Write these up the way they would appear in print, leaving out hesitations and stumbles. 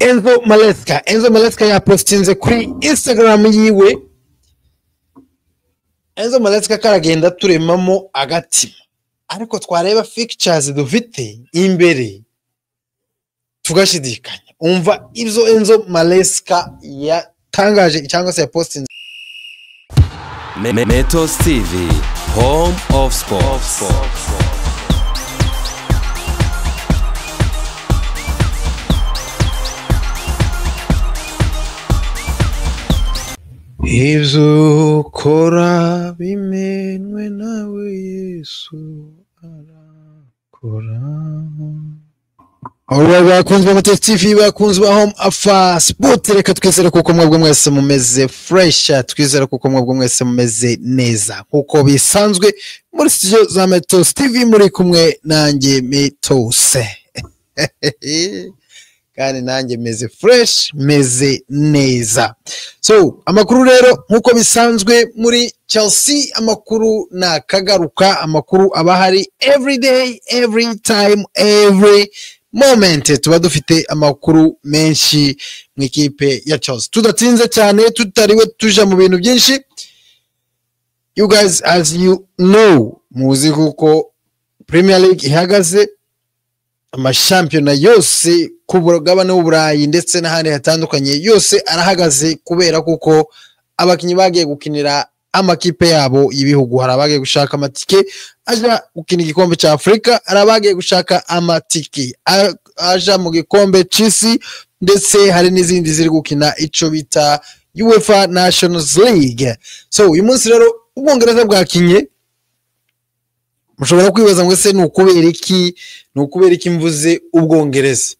Enzo Maresca yapostinze kuri Instagram yiwe. Enzo Maresca karagenda turemamo agatima, ariko twareba pictures dufite imbere tugashidikanya. Umva ibyo Enzo Maresca yatangaje cyangwa se yapostinze. Metos TV, home of sports. Ibyo ukora bimenwe nawe Yesu arakora. Alright, bakunzwe ba Metos TV, bakunzwe ba Home of Sport, reka twizere kuko mwebwe mwese mumeze fresh, twizere kuko mwebwe mwese mumeze neza kuko bisanzwe muri studio za Metos TV, muri kumwe nanjye Metos. Kandi nanjye meze fresh, meze neza. So amakuru rero nkuko bisanzwe muri Chelsea, amakuru nakagaruka, amakuru abahari every day, every time, every moment. Tuba dufite amakuru menshi mu ikipe ya Chelsea. Tudatinze cyane, tutariwe tuja mu bintu byinshi. You guys, as you know, muzi kuko Premier League ihagaze, amashampiyona yose ku mugabane w'Uburayi ndetse n'ahandi hatandukanye yose arahagaze, kubera kuko abakinyi bagiye gukinira amakipe yabo y'ibihugu. Hari abagiye gushaka amatike aja gukina igikombe cya Afrika, hari abagiye gushaka amatike aja mu gikombe c'isi, ndetse hari n'izindi ziri gukina ico bita UEFA Nations League. So uyu munsi rero Ubwongereza bwakinye. Mushobora kwibaza ngo ese nukubera iki mvuze Ubwongereza?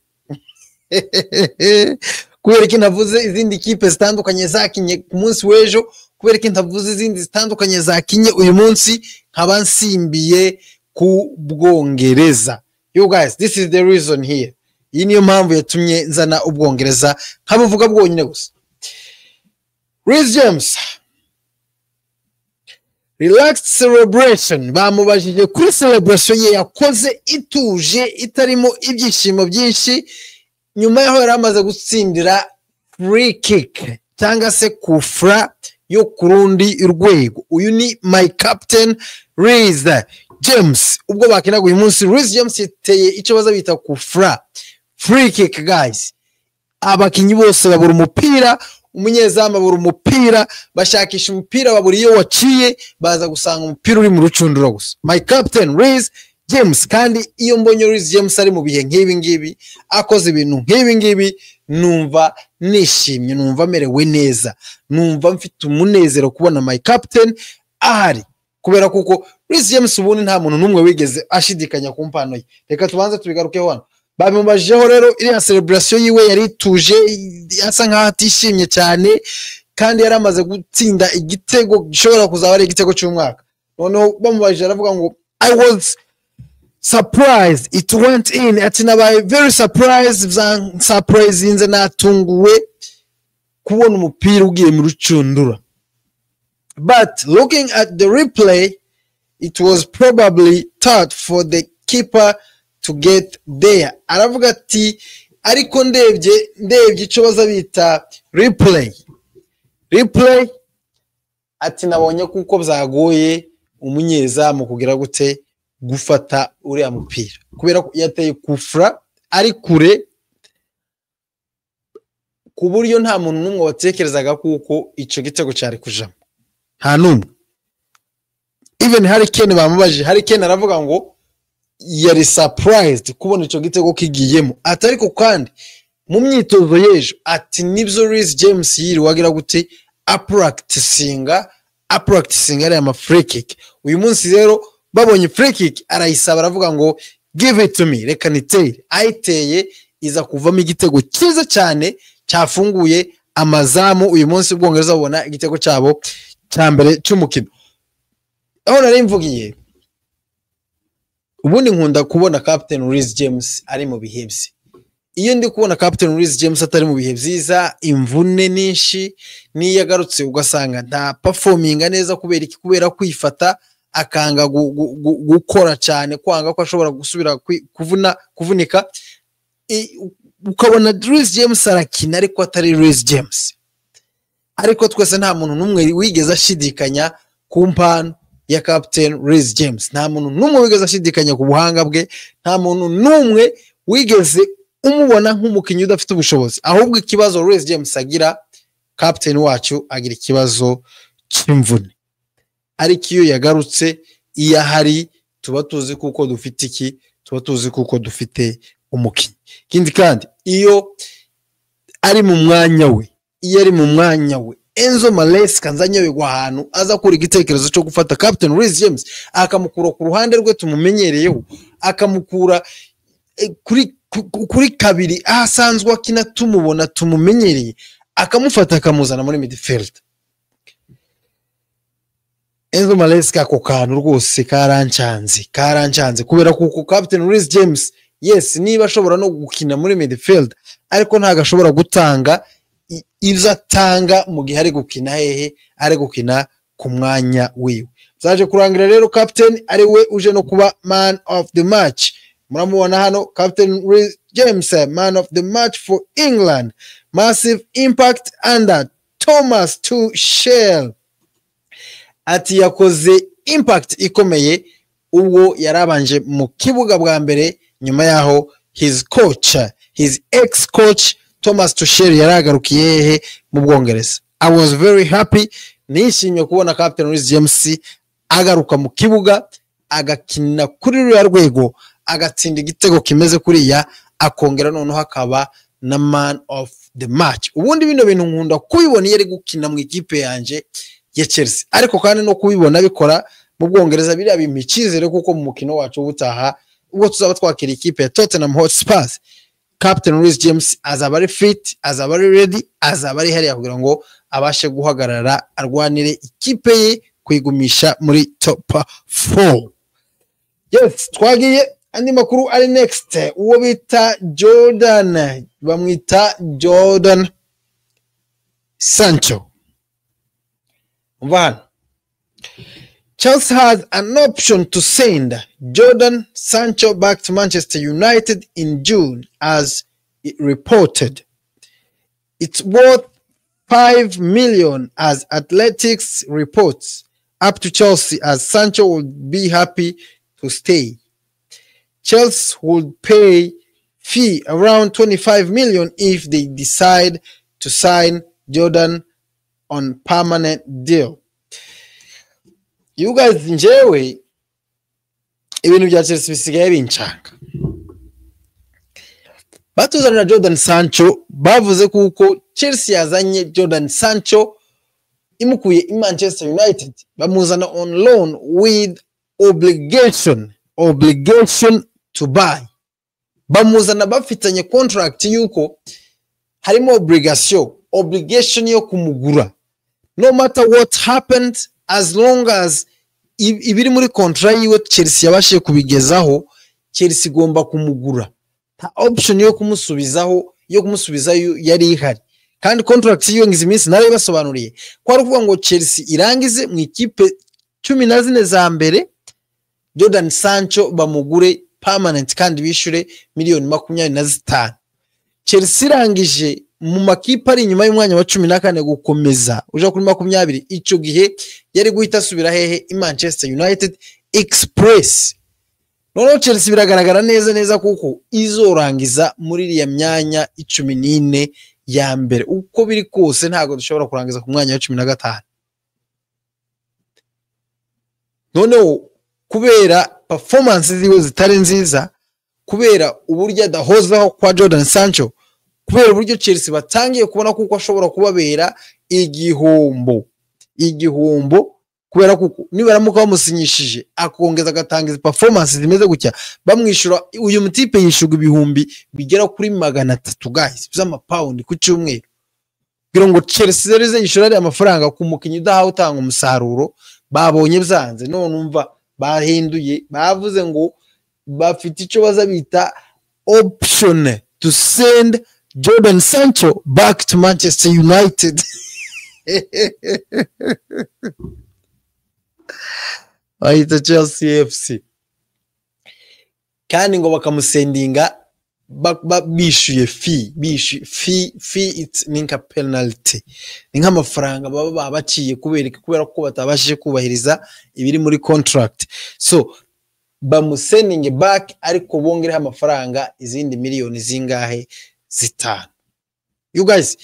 Kubera iki navuze izindi kipe zitandukanye zakinye ku munsi w'ejo? Kubera iki ntavuze izindi zitandukanye zakinye uyu munsi nkaba nsimbiye ku Bwongereza? You guys, this is the reason here. Iyi niyo mpamvu yatumye nzana Ubwongereza nkabuvuga bwonyine gusa. Reece James, relaxed celebration. Bamubajije kuri celebration ye yakoze ituje, itarimo ibyishimo byinshi, nyuma yaho yari amaze gutsindira free kick cyangwa se kufra yo kurundi rwego. Uyu ni my captain Reece James. Ubwo bakinaga uyu munsi, Reece James yateye icyo baza bita kufra, free kick. Guys, abakinyi bose babura umupira, umunyezamu babura umupira, bashakisha umupira babura iyo waciye, baza gusanga umupira uri mu rucundura gusa. My captain Reece James. Kandi iyo mbonye Reece James ari mu bihe nk'ibi ngibi, akoze ibintu nk'ibi ngibi, numva nishimye, numva merewe neza, numva mfite umunezero kubona my captain ahari, kubera kuko Reece James ubundi nta muntu numwe wigeze ashidikanya ku mpano ye. Reka tubanze tubigarukeho hano. Babimubajeho rero, iriya celebration yiwe yari ituje, asa nkaho atishimye cyane, kandi yari amaze gutsinda igitego gishobora kuzaba ari igitego cy'umwaka. Noneho bamubajije aravuga ngo I was surprised it went in. Ati nabaye very surprised, surprised, natunguwe kubona umupira ugiye mu rucundura. But looking at the replay, it was probably tough for the keeper to get there. Aravuga ati ariko ndebye icyo baza bita replay, ati nabonye kuko byagoye umunyezamu kugira gute gufata uriya mupira, kubera ko yateye kufra ari kure, ku buryo nta muntu numwe watekerezaga kuko ico gitego cyari kujamo, nta numwe. Even Harry Kane bamubajije, Harry Kane aravuga ngo yari surprised kubona ico gitego kigiyemo. Ati ariko kandi mu myitozo yejo, ati nibyo Reece James yiri wagira gute practicinga ari ama free kick. Uyu munsi rero babonye free kick arayisaba, aravuga ngo give it to me, reka nitere. Ayiteye iza kuvamo igitego cyiza cyane cyafunguye amazamu. Uyu munsi Ubwongereza babona igitego cyabo cya mbere cy'umukino. Aho nari mvugiye, ubundi nkunda kubona captain Reece James ari mu bihe bye. Iyo ndi kubona captain Reece James atari mu bihe byiza, imvune ninshi, niyo yagarutse ugasanga nta performinga neza, kubera kwifata, akanga gukora cyane, kwanga ko ashobora gusubira kuvunika. ukabona Reece James arakina ariko atari Reece James, ariko twese nta muntu numwe wigeze ashidikanya ku mpano ya Captain Reece James, nta muntu numwe wigeze ashidikanya ku buhanga bwe, nta muntu numwe wigeze umubona nk'umukinnyi udafite ubushobozi, ahubwo ikibazo Reece James agira, Captain wacu agira ikibazo cy'imvune, ariko iyo yagarutse iyo ahari tuba tuzi kuko dufite iki, tuba tuzi kuko dufite umukinnyi. Ikindi kandi iyo ari mu mwanya we, iyo ari mu mwanya we, Enzo Maresca nzanyoberwa ahantu aza kuri igitekerezo cyo gufata Captain Reece James akamukura ku ruhande rwe tumumenyereyeho, akamukura kuri kabiri ahasanzwe akina tumubona tumumenyereye, akamufata akamuzana muri midfield. Enzo Maresca ako kantu rwose karancanze kubera kuko Captain Reece James yes niba ashobora no gukina muri midfield, ariko ntago ashobora gutanga ibyo atanga mu gihe ari gukina ari gukina ku mwanya wiwe. Zaje kurangira rero Captain ari we uje no kuba man of the match. Muramubona hano Captain Reece James, man of the match for England, massive impact under Thomas Tuchel. Ati yakoze impact ikomeye ubwo yarabanje mu kibuga bwa mbere, nyuma yaho his ex coach Thomas Tuchel yaragarukiye mu Bwongereza. I was very happy, nishimye kubona Captain Reece James agaruka mu kibuga agakina kuri rya rwego, agatsinda igitego kimeze kuriya, akongera noneho akaba na man of the match. Ubundi bino bintu nkunda kubibona yari gukina mu ikipe yanje ya Chelsea, ariko kandi no kubibona bikora mu Bwongereza biriya bimikizere kuko mu mukino wacu ubutaha ubwo tuzaba twakira ikipe ya Tottenham Hotspur, Captain Reece James azaba ari fit, azaba ari ready, azaba ari hariya kugira ngo abashe guhagarara arwanire ikipe ye kwigumisha muri top 4. Yes, twagiye andi makuru ari next. Uwo bita Jordan, bamwita Jordan Sancho. One, Chelsea has an option to send Jordan Sancho back to Manchester United in June, as it reported. It's worth $5 million, as Athletics reports, up to Chelsea, as Sancho would be happy to stay. Chelsea would pay fee around $25 million if they decide to sign Jordan on permanent deal. You guys, njewe ibintu bya Chelsea bisigaye bincanga. Batuzanira Jordan Sancho, bavuze kuko Chelsea yazanye Jordan Sancho imukuye i Manchester United, bamuzana on loan with obligation to buy. Bamuzana bafitanye contract yuko harimo obligation yo kumugura. No matter what happened, as long as ibiri muri contract yiwe Chelsea yabashe kubigezaho, Chelsea igomba kumugura. Ta option yo kumusubizaho yari ihari. Kandi contract yiwe ngize iminsi nari basobanuriye ko ari kuvuga ngo Chelsea irangize mu ikipe 14 za mbere, Jordan Sancho bamugure permanent kandi bishure $25 million. Chelsea irangije mu makipe ari inyuma y'umwanya wa 14 gukomeza uja kuri 20, ico gihe yari guhita asubira hehe i Manchester United Express. Noneho Chelsea biragaragara neza kuko izorangiza muri iriya myanya 14 ya mbere. Uko biri kose ntago dushobora kurangiza ku mwanya wa 15. Noneho kubera performance ziwe zitari nziza, kubera uburyo adahozaho kwa Jordan Sancho, kubera uburyo Chelsea batangiye kubona kuko ashobora kubabera igihombo, kubera kuko nibaramuka bamusinyishije akongeza agatangiza performance zimeze gutya, bamwishura uyu mutipe yishuga ibihumbi bigera kuri 300 guys by'amapaundi ku cyumweru, kugira ngo Chelsea zerize yishura ari amafaranga ku mukinyi udahawe utanga umusaruro. Babonye byanze, none umva bahinduye, bavuze ngo bafite icyo bazabita option to send Jordan Sancho back to Manchester United. Bahita Chelsea FC, kandi ngo bakamusendinga bishyuye fee it's ninka penalty ni nk'amafaranga baba baciye kubera ko batabashije kubahiriza ibiri muri contract, so bamusending back ariko bongereho amafaranga izindi miliyoni zingahe 5. You guys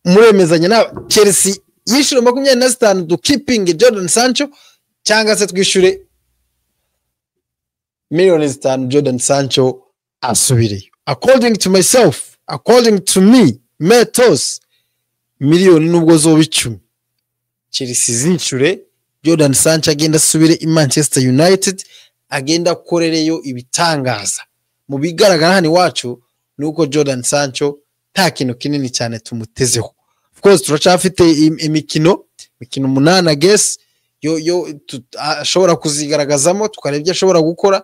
muremezanya na Chelsea yishyura 25 to keeping Jadon Sancho cyangwa se twishyure miliyoni 5 Jadon Sancho asubire? According to myself, according to me, Metos miliyoni nubwo zoba 10 Chelsea zicure Jadon Sancho agenda asubire i Manchester United, agenda korereyo ibitangaza. Mu bigaragara hani wacu nuko Jadon Sancho nta kintu kinini cyane tumutezeho. Of course turacafite imikino 8 guess yo ashobora kuzigaragazamo tukarebye ashobora gukora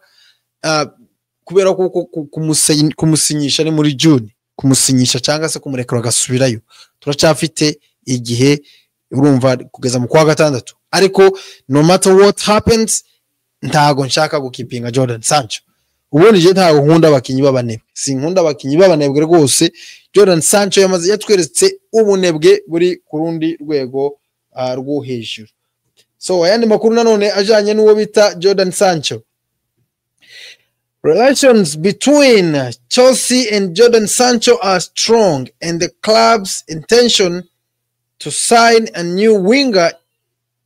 kubera ko kumusinyisha ni muri June, kumusinyisha cyangwa se kumurekura gasubirayo turacafite igihe urumva kugeza mu kwa 6, ariko no matter what happens ntago nshaka gukipinga Jadon Sancho. Ubundi je ntago nkunda abakinyi babanebwe, sinkunda abakinyi babanebwe rwose. Jadon Sancho yamaze yatweretse ubunebwe buri kurundi rwego rwo hejuru. So ayandi makuru nanone ajanye n'uwo bita Jadon Sancho. Relations between Chelsea and Jadon Sancho are strong, and the club's intention to sign a new winger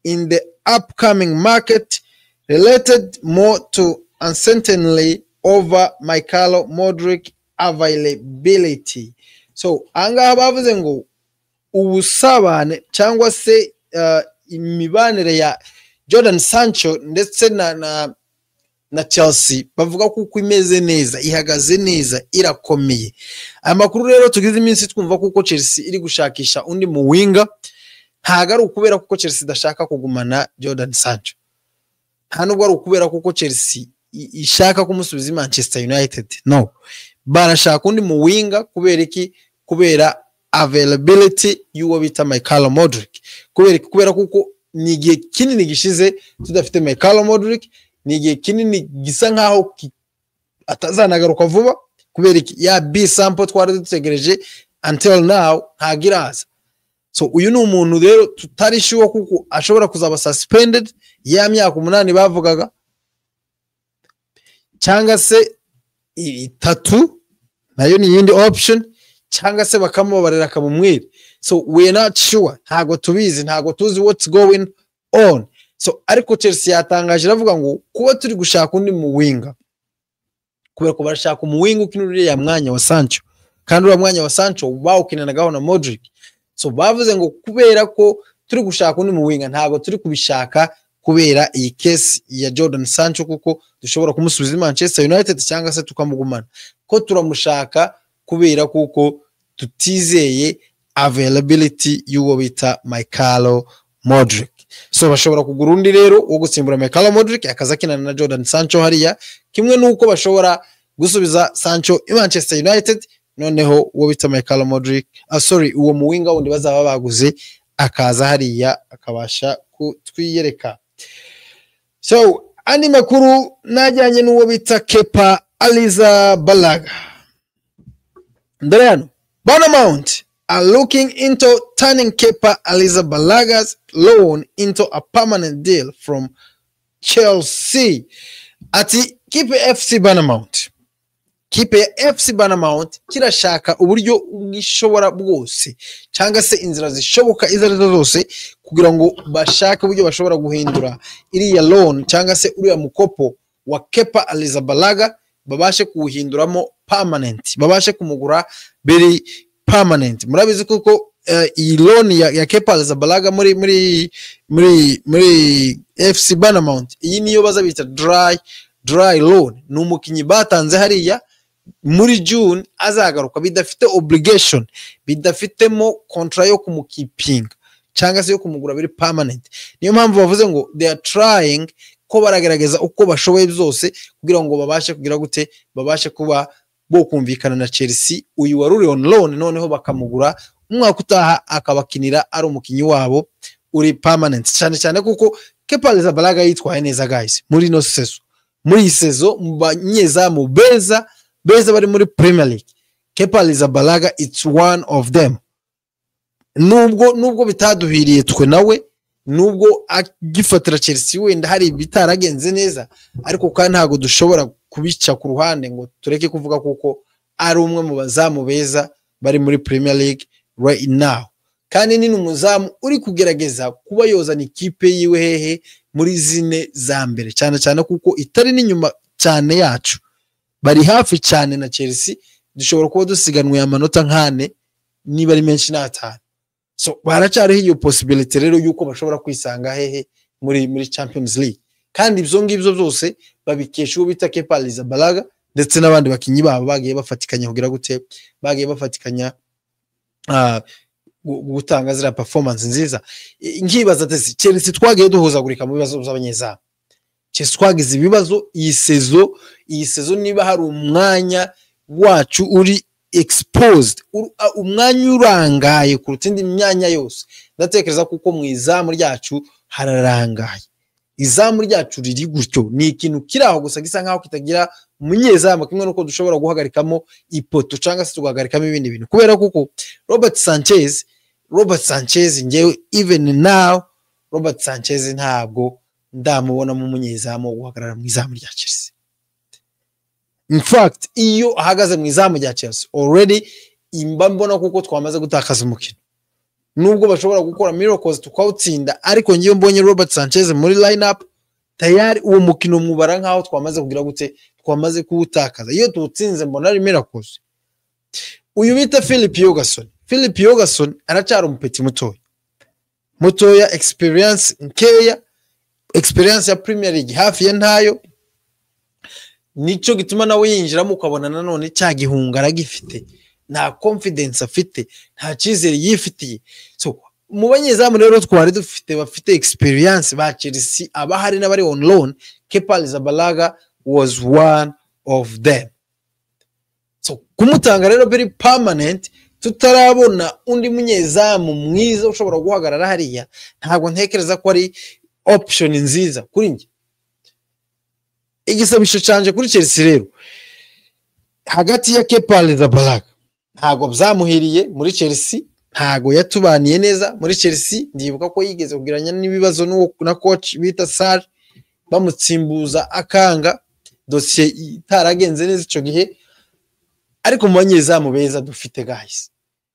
in the upcoming market related more to uncertainty over Mikhailo Modric availability. So anga bavuze ngo ubusabane cyangwa se imibanire ya Jadon Sancho ndetse na Chelsea bavuga kuko imeze neza, ihagaze neza, irakomeye. Amakuru rero tugize iminsi twumva kuko Chelsea iri gushakisha undi mu winga, ntago ari ukubera kuko Chelsea idashaka kugumana Jadon Sancho, nta nubwo ari ukubera kuko Chelsea ishaka kumusubiza Manchester United, no, barashaka undi mu winga kubera iki? Kubera availability y'uwo bita Mikhailo Modric, kubera kuko ni igihe kinini gishize tudafite Mikhailo Modric, ni igihe kinini gisa nkaho atazanagaruka vuba kubera ya B sample twari dutegereje until now ntagiraza. So uyu ni umuntu rero tutari sure kuko ashobora kuzaba suspended ya myaka 8 bavugaga cyangwa se 3, nayo ni yindi option, cyangwa se bakamubarira akamumwira. So we are not sure, ntago tubizi, ntago tuzi what's going on. So ariko Chelsea yatangaje ravuga ngo kuba turi gushaka undi mu winga kubera ko barashaka mu winga ukinurire ya mwanya wa Sancho, kandi uriya mwanya wa Sancho bawukinanagaho na Modric. So bavuze ngo kubera ko turi gushaka undi mu winga ntago turi kubishaka kubera iyi case ya Jadon Sancho kuko dushobora kumusubiza Manchester United cyangwa se tukamugumana, ko turamushaka kubera kuko tutizeye availability y'uwo bita Mikhailo Modric. So bashobora kugura undi rero wo gusimbura Mikhailo Modric akazakinana na Jadon Sancho hariya, kimwe nuko bashobora gusubiza Sancho i Manchester United, noneho uwo bita Mikhailo Modric uwo muwinga wundi bazaba baguze akaza hariya akabasha kutwiyereka. So andi makuru najyanye n'uwo bita Kepa Arrizabalaga. Ndayano Bournemouth are looking into turning Kepa Arrizabalaga's loan into a permanent deal from Chelsea. Ati kipe FC Bournemouth kirashaka uburyo bwishobora bwose cyangwa se inzira zishoboka izarizo zose kugira ngo bashake uburyo bashobora guhindura iriya loan cyangwa se uriya mukopo wa Kepa Arrizabalaga babashe kuwuhinduramo permanent, babashe kumugura biri permanent. Murabizi kuko iyi loan ya Kepa Arrizabalaga muri FC Bournemouth iyi niyo baza bita dry loan, n'umukinyi batanze hariya muri June azagaruka bidafite obligation, bidafitemo contract yo kumukipinga cyangwa se yo kumugura biri permanent. Niyo mpamvu bavuze ngo they are trying ko baragerageza uko bashoboye byose kugira ngo babashe kugira gute, babashe kuba bo kumvikana na Chelsea uyu waruri on loan, noneho bakamugura umwaka utaha akabakinira ari umukinyi wabo uri permanent, cyane kuko Kepa Arrizabalaga yitwaye neza guys muri no season, muri season mu banyezamu beza beza bari muri Premier League. Kepa Arrizabalaga it's one of them. Nubwo bitaduhiriye twe nawe, nubwo agifatira Chelsea wenda hari bitaragenze neza, ariko kandi ntago dushobora kubica ku ruhande ngo tureke kuvuga kuko ari umwe mu bazamu beza bari muri Premier League right now. Kandi ni umuzamu uri kugerageza kuba yozana ikipe yiwe hehe muri zine za mbere, cyane kuko itari n'inyuma cyane yacu, bari hafi cyane na Chelsea. Dushobora kuba dusiganwe amanota nkane niba ari menshi n'atanu. So baracyariho iyo possibility rero yuko bashobora kwisanga hehe muri Champions League. Kandi ibyo ngibyo byose babikesha uwo bita Kepa Arrizabalaga ndetse n'abandi bakinyi babo bagiye bafatikanya kugira gute, bagiye bafatikanya gutanga zira performance nziza. Nkibaza ati Chelsea twagiye duhuzagurika mu bibazo by'abanyezamu. Chelsea twagize ibibazo iyi sezo niba hari umwanya wacu uri exposed, umwanya urangaye kuruta indi myanya yose, ndatekereza kuko mu izamu ryacu hararangaye. Izamu ryacu riri gutyo, ni ikintu kiraho gusa gisa nkaho kitagira umunyezamu, kimwe nuko dushobora guhagarikamo ipoto cyangwa se tugahagarikamo ibindi bintu, kubera kuko Robert Sanchez ngewe even now Robert Sanchez ntabwo ndamubona mu munyezamu guhagarara mu izamu rya Chelsea. In fact, iyo ahagaze mu izamu rya Chelsea already imba mbona kuko twamaze gutakaza umukino. Nubwo bashobora gukora miracles tukawutsinda, ariko ngiye mbonye Robert Sanchez muri lineup tayari uwo mukino mwubara nkaho twamaze kugira gute, twamaze kuwutakaza. Iyo tuwutsinze mbona ari miracles. Uyu bita Philip Yogason aracyari umupeti mutoya, experience nkeya, experience ya Premier League hafi ya ntayo. Nico gituma nawe yinjiramo ukabona nanone cyagihungara gifite, nta confidence afite, nta cyizere yifitiye. So mu banyezamu rero twari dufite bafite experience ba Chelsea abahari n'abari on loan, Kepa Arrizabalaga was one of them. So kumutanga rero very permanent, tutarabona undi munyezamu mwiza ushobora guhagarara hariya, ntabwo ntekereza ko ari option nziza kuri njye. Igisabisho canje kuri Chelsea rero hagati ya Kepa Arrizabalaga ntago byamuhiriye muri Chelsea, ntago yatubaniye neza muri Chelsea. Ndibuka ko yigeze kugiranya n'ibibazo na coach bita Sarri, bamutsimbuza akanga, dossier itaragenze neza ico gihe. Ariko mu banyezamu beza dufite guys,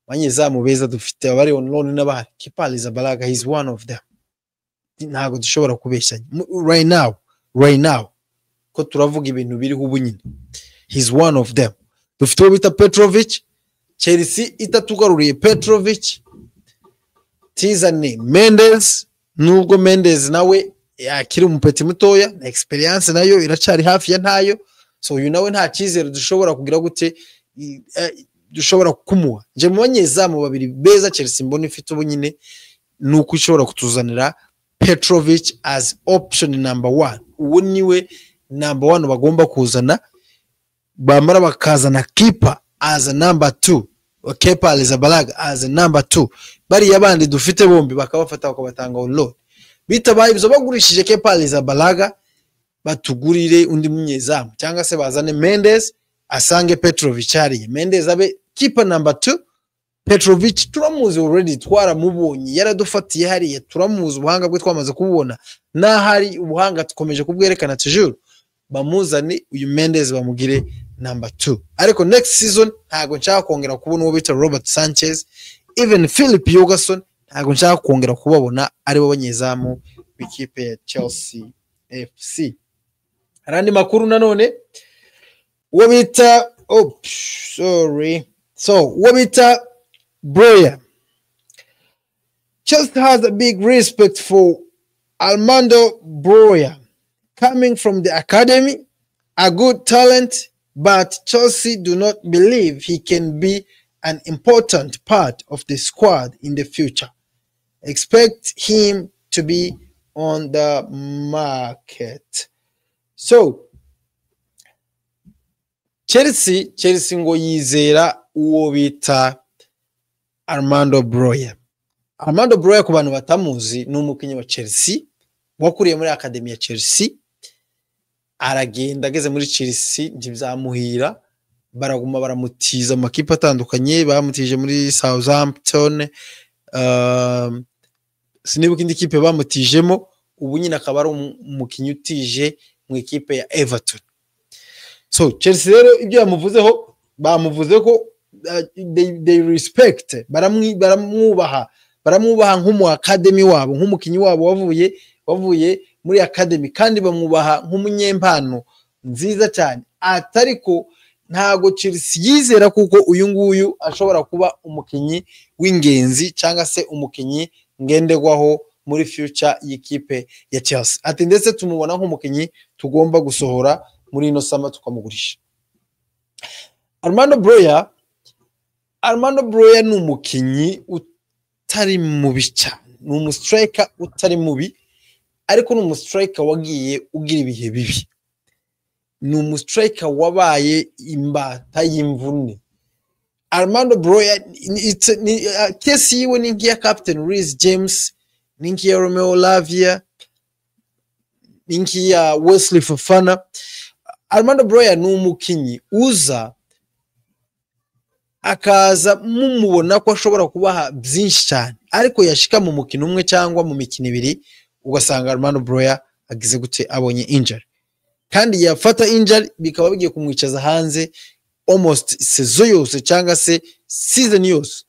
banyezamu beza dufite abari on loan n'abari, Kepa Arrizabalaga is one of them. Ntago dushobora kubeshanya right now ko turavuga ibintu biri ubu nyine. He's one of them. Dufite uwo bita Petrovic, Chelsea itatugaruriye Petrovic, tizane Mendes, nubwo Mendes nawe yakiri umupeti mutoya, na experience nayo iracari hafi ya ntayo. So uyu nawe nta cyizere dushobora kugira gute, dushobora kumuha. Je mu banyezamu babiri beza Chelsea mbona ifite ubu nyine, nuko ishobora kutuzanira Petrovic as option number 1. Uwo niwe number 1 bagomba kuzana, bamara bakazana Kepa as a number 2, Kepa Arrizabalaga as a number 2. Bari yabandi dufite bombi bakabafata bakabatanga on loan. Bitabaye ibyo bagurishije Kepa Arrizabalaga, batugurire undi munyezamu cyangwa se bazane Mendes asange Petrovic hariya. Mendes abe Kepa number 2, Petrovic turamuzi already, twaramubonye yaradufatiye hariya, turamuzi ubuhanga bwe twamaze kubona, nahari ubuhanga tukomeje kubwerekana toujours. Bamuzane uyu Mendes bamugire number 2. Ariko next season ntago nshaka kongera kubona uwo bita Robert Sanchez, even Philip Yogason ntago nshaka kongera kubabona ari bo banyezamu b'ikipe ya Chelsea FC. Arandi makuru nanone uwo bita uwo bita Broja. Chelsea has a big respect for Armando Broja, coming from the academy, a good talent, but Chelsea do not believe he can be an important part of the squad in the future. Expect him to be on the market. So Chelsea ngo yizera uwo bita Armando Broja. Armando Broja ku bantu batamuzi ni umukinnyi wa Chelsea wakuriye muri academy ya Chelsea, aragenda ageze muri Chelsea ntibyamuhira, baraguma baramutiza mu makipe atandukanye, bamutije muri Southampton, sinibuka indi kipe bamutijemo, ubu nyine akaba ari umukinnyi utije mu ikipe ya Everton. So Chelsea rero ibyo yamuvuzeho, bamuvuze ko they respect, baramwubaha nk'umu academy wabo, nk'umukinnyi wabo wavuye muri academy, kandi bamwubaha nk'umunyempano nziza cyane. Atariko ntago Chelsea yizera kuko uyu nguyu ashobora kuba umukinnyi w'ingenzi cyangwa se umukinnyi ngenderwaho muri future y'ikipe ya Chelsea. Ati ndetse tumubona nk'umukinnyi tugomba gusohora muri ino sama tukamugurisha. Armando Broya ni umukinnyi utari mubi cyane, ni umustriker utari mubi, ariko ni umustriker wagiye ugira ibihe bibi, ni umustriker wabaye imbata y'imvune. Armando Broya kesi yiwe ni nk'iya Captain Reece James, ni nk'iya Romeo Lavia, ni nk'iya Wesley Fofana. Armando Broya ni umukinnyi uza akaza mumubona ko ashobora kubaha byinshi cyane, ariko yashika mu mukino umwe cyangwa mu mikino ibiri ugasanga Armando Broya agize gute, abonye injury, kandi yafata injury bikaba bigiye kumwicaza hanze almost season yose cyangwa se season yose.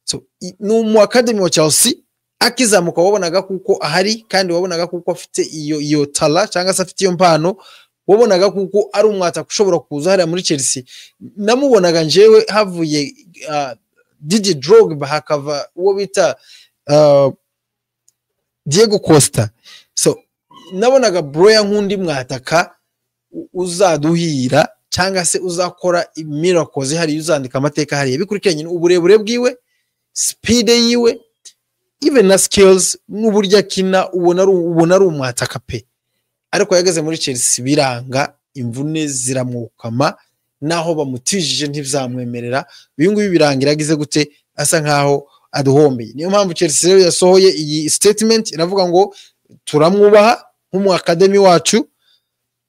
So no mu academy wa Chelsea akizamuka wabonaga kuko ahari, kandi wabonaga kuko afite iyo tala cyangwa se afite iyo mpano, wabonaga kuko ari umwata kushobora kuza hariya muri Chelsea. Namubonaga njewe havuye Didier Drogba hakava uwo bita Diego Costa. So nabonaga Broya nk'undi mwataka uzaduhira cyangwa se uzakora miracles hari, uzandika amateka hari bikurikiranye uburebure bwiwe, speed yiwe, even na skills n'uburyo akina, ubona ari umwataka pe. Ariko yageze muri Chelsea biranga, imvune ziramwukama, naho bamutijije ntibizamwemerera. Uyu nguyu birangira agize gute, asa nkaho aduhombeye. Niyo mpamvu Chelsea rero yasohoye iyi statement iravuga ngo turamwubaha nk'umu academy wacu,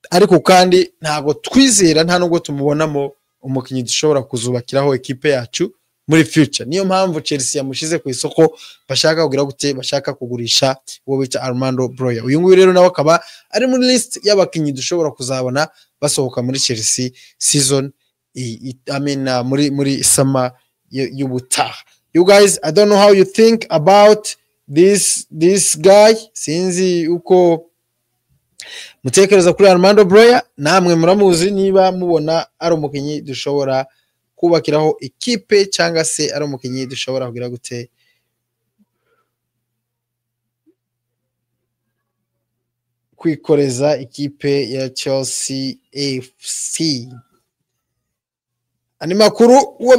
ariko kandi ntago twizera, nta nubwo tumubonamo umukinnyi dushobora kuzubakiraho ekipe yacu muri future. Niyo mpamvu Chelsea yamushize ku isoko, bashaka kugira gute, bashaka kugurisha uwo bita Armando Broya. Uyu nguyu rero nawe akaba ari muri list y'abakinnyi dushobora kuzabona basohoka muri Chelsea season muri summer y'ubutaha. You guys, I don't know how you think about this guy. Sinzi uko mutekereza kuri Armando Broya, namwe muramuzi, niba mubona ari umukinnyi dushobora kubakiraho ikipe cyangwa se ari umukinnyi dushobora kugira gute kwikoreza ikipe ya Chelsea FC. Ani makuru uwo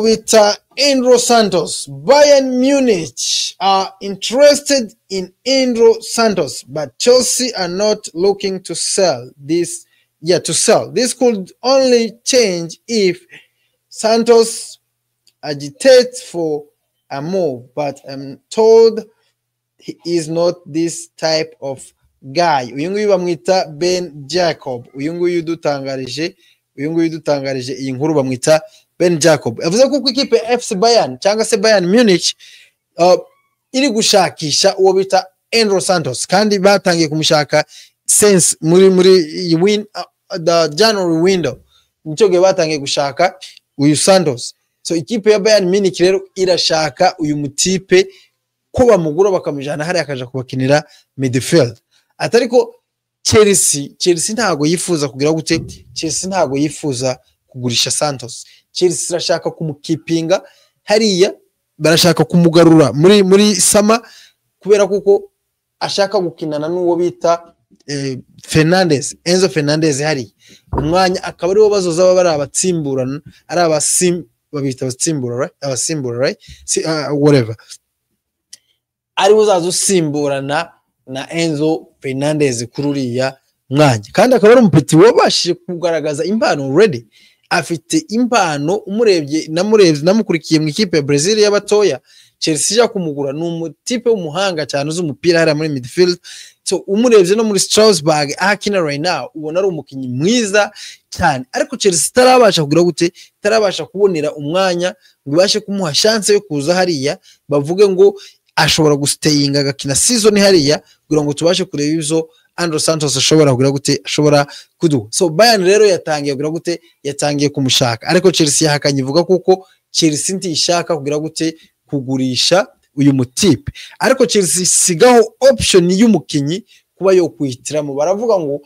bita Enzo Santos. Bayern Munich are interested in Enzo Santos, but Chelsea are not looking to sell this. This could only change if Santos agitates for a move, but I'm told he is not this type of guy. Uyu nguyu bamwita Ben Jacob. Uyu nguyu dutangarije iyi nkuru bamwita Ben Jacob. Yavuze ko ikipe FC Bayern cyangwa se Bayern Munich iri gushakisha uwo bita Enzo Santos, kandi batangiye kumushaka since muri the January window. Nicyo gihe batangiye gushaka uyu Santos. So ikipe ya Bayern Munich rero irashaka uyu mutipe ko bamugura bakamujana hari akaja kubakinira midfield. Atariko Chelsea ntago yifuza kugira gute, Chelsea ntago yifuza kugurisha Santos. Chelsea irashaka kumukipinga hariya, barashaka kumugarura muri sama, kubera kuko ashaka gukinana n'uwo bita Enzo Fernandez hari umwanya, akaba ariwo bazoza bari abatsimburana, ari babita abasimbura, right? Whatever, ari uzaza usimburana na Enzo Fernandez kururiya mwanya, kandi akaba ari umupeti wabashije kugaragaza impano already. Afite impano, umurebye namukurikiye mu ikipe ya Brazil y'abatoya, Chelsea ija kumugura ni umutipe w'umuhanga cyane uzi umupira hariya muri midfield. So umurebye no muri Strasbourg akina right now ubona ari umukinyi mwiza cyane, ariko Chelsea tarabasha kugira gute, tarabasha kubonera umwanya ngo ibashe kumuha chance yo kuza hariya bavuge ngo ashobora gustayinga agakina season hariya kugira ngo tubashe kureba ibizo Andrew Santos ashobora kugira gute, ashobora kudu. So Bayern rero yatangiye kugira gute, yatangiye kumushaka, ariko Chelsea yahakanye ivuga kuko Chelsea ntishaka kugira gute kugurisha uyu mutipe, ariko Chelsea sigaho option y'umukinyi kuba yo kwihitiramo. Baravuga ngo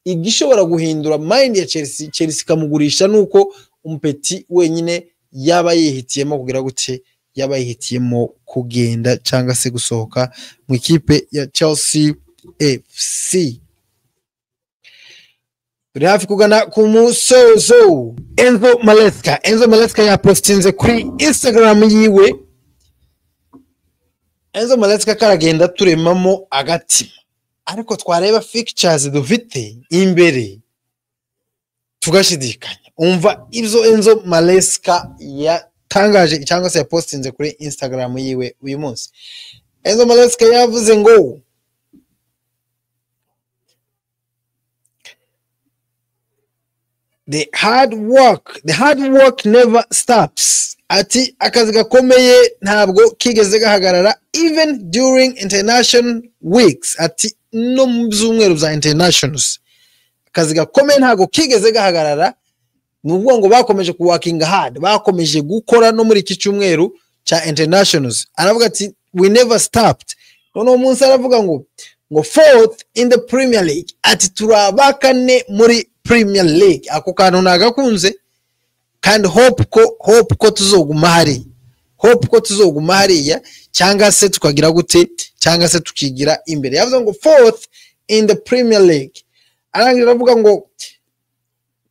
igishobora guhindura mind ya Chelsea kamugurisha nuko umpeti wenyine yaba yihitiyemo kugira gute, yaba yihitiyemo kugenda cyangwa se gusohoka mu ikipe ya Chelsea FC. Turi hafi kugana ku musozo. Enzo Maresca yapostinze kuri Instagram yiwe. Enzo Maresca karagenda turemamo agatima, ariko twareba fixtures dufite imbere tugashidikanya. Umva ibyo Enzo Maresca yatangaje cyangwa se yapostinze kuri Instagram yiwe uyu munsi. Enzo Maresca yavuze ngo the hard work never stops. Ati akazi gakomeye ntabwo kigeze gahagarara even during international weeks. Ati no mu byumweru bya internationals akazi gakomeye ntabwo kigeze gahagarara. Nuvuga ngo bakomeje ku working hard, bakomeje gukora no muri iki cyumweru cha internationals. Aravuga ati we never stopped. None umunsi aravuga ngo fourth in the Premier League. Ati turabakane muri Premier League. Ako kantu nagakunze kandi hope ko tuzoguma hari, hope ko tuzoguma hariya cyangwa se tukagira gute, cyangwa se tukigira imbere. Yavuze ngo fourth in the Premier League. Arangira avuga ngo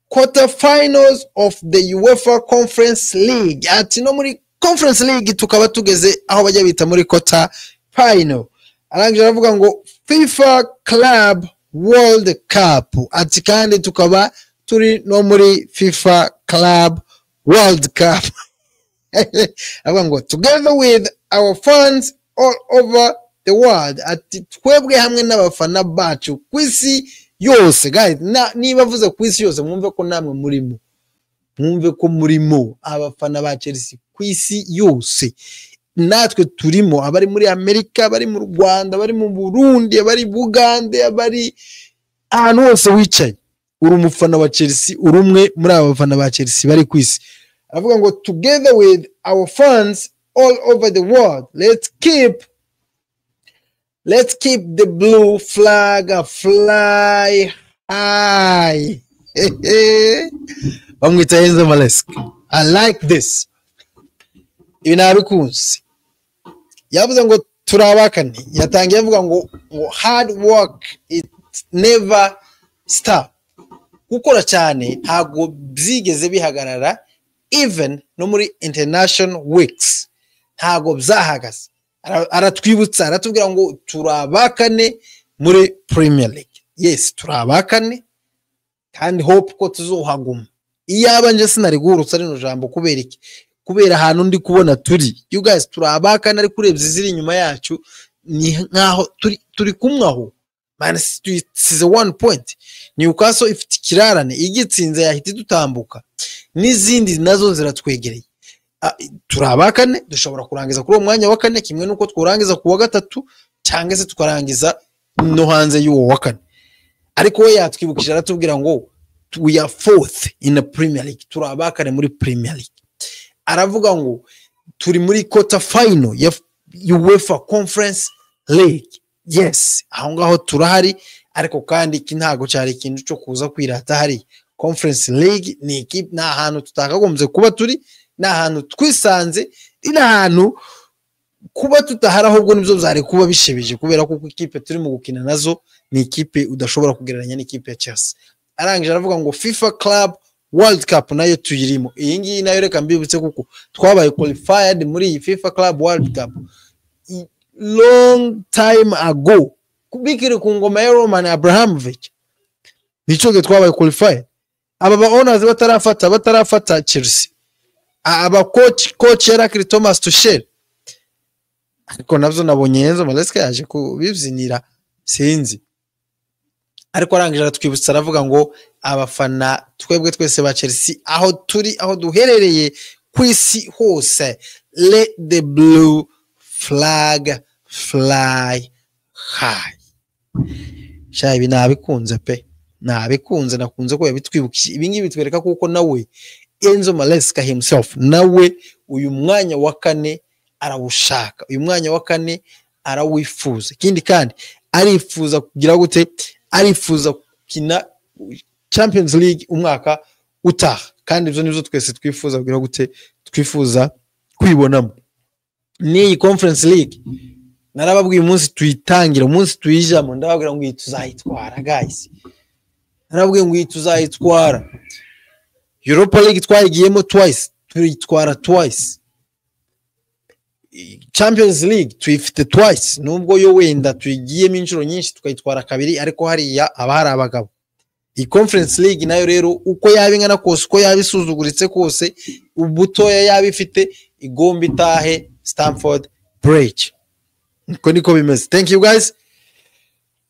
quarter finals of the UEFA Conference League. Ati no muri Conference League tukaba tugeze aho bajya bita muri quarter final. Arangira avuga ngo FIFA Club World Cup. Ati kandi tukaba turi no muri FIFA Club World Cup. Avuga ngo together with our fans all over the world. Ati twebwe hamwe n'abafana bacu kwisi yose. Guys, niba vuze kwisi yose mwumve ko namwe murimo, mwumve ko murimo abafana ba Chelsea kwisi yose. Natwe turimo, abari muri Amerika, abari mu Rwanda, abari mu Burundi, abari Bugande, abari ahantu hose wicaye uri umufana wa Chelsea, uri umwe muri abafana ba Chelsea bari kwisi. Avuga ngo together with our fans all over the world, let's keep the blue flag fly high. Bamwita Enzo Maresca. I like this. Inabikunze. Yavuze ngo turabakane. Yatangiye avuga ngo hard work it never stop. Gukora cyane ntago byigeze bihagarara even no muri international weeks. Ntago byahagaze. Aratwibutsa, aratubwira ngo turabakane muri Premier League. Yes, turabakane kandi hope ko tuzohaguma. Iyaba nje sinari guhurutsa rino jambo kubera iki? Kubera ahantu ndi kubona turi. You guys turabakane ari kurebye ziri inyuma yacu ni nkaho turi kumwaho. Man City is 1 point. Newcastle ifite kirarane igitsinze yahita dutambuka. N'izindi nazo ziratwegereye. Turabakane dushobora kurangiza kuri uwo mwanya wa kane kimwe nuko twarangiza ku wa gatatu cyangwa se tukarangiza no hanze y'uwo wa kane. Ariko we yatwibukije aratubwira ngo we are fourth in the Premier League. Turabakane muri Premier League. Aravuga ngo turi muri quarter final ya UEFA Conference League. Yes, aho ngaho turahari, ariko kandi kintago cyari ikintu cyo kuza kwirata hari. Conference League ni equipe na ahantu tutakagombye kuba turi, na ahantu twisanze, ina ahantu kuba tutahara ahubwo nibyo byari kuba bishebeje kubera ko ikipe turi mu gukina nazo ni ikipe udashobora kugereranya n'ikipe ya Chelsea. Arangije aravuga ngo FIFA Club World Cup nayo tuyirimo. Iyi ngiyi nayo reka mbibutse kuko twabaye qualified muri iyi FIFA Club World Cup long time ago. Kubikire ku ngoma ya Roman Abramovich. Nico twabaye qualified. Aba ba owners batarafata Chelsea. Aba coach era Thomas Tuchel. ariko navyo nabonye Enzo Maresca yaje kubivyinira sinzi, ariko arangije aratwibutsa aravuga ngo abafana twebwe twese ba Chelsea aho turi aho duherereye kwisi hose, let the blue flag fly high. Shayi nabikunze pe, nabikunze, nakunze ko yabitwibukije. Ibi ngibi bitwereka kuko nawe Enzo Maresca himself nawe uyu mwanya wa kane arawushaka, uyu mwanya wa kane arawifuza. Ikindi kandi arifuza kugira gute, arifuza kina Champions League umwaka utaha, kandi ivyo nivyo twese twifuza kugira gute, twifuza kwibonamo. Ni Conference League narababwiye umunsi tuyitangira, umunsi tuyijamo ndababwira ngo tuzayitwara guys, narababwiye ngo tuzayitwara. Europa League twayigiyemo twice, tuyitwara twice. Champions League tuyifite twice, nubwo yo wenda tuyigiyemo inshuro nyinshi tukayitwara kabiri, ariko hariya aba hari abagabo. I Conference League nayo rero uko yabingana kose, uko yabisuzuguritse kose, ubutoya yabifite, igomba itahe Stamford Bridge. Niko niko bimeze. Thank you guys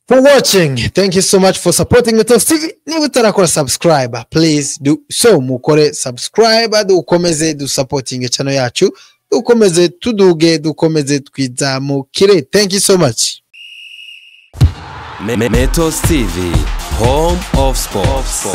for watching. Thank you so much for supporting Metos TV. Niba utarakora subscribe, please do so. Mukore subscribe, dukomeze du supporting channel yacu, dukomeze tuduge, dukomeze twizamukire. Thank you so much. Metos TV, home of sports.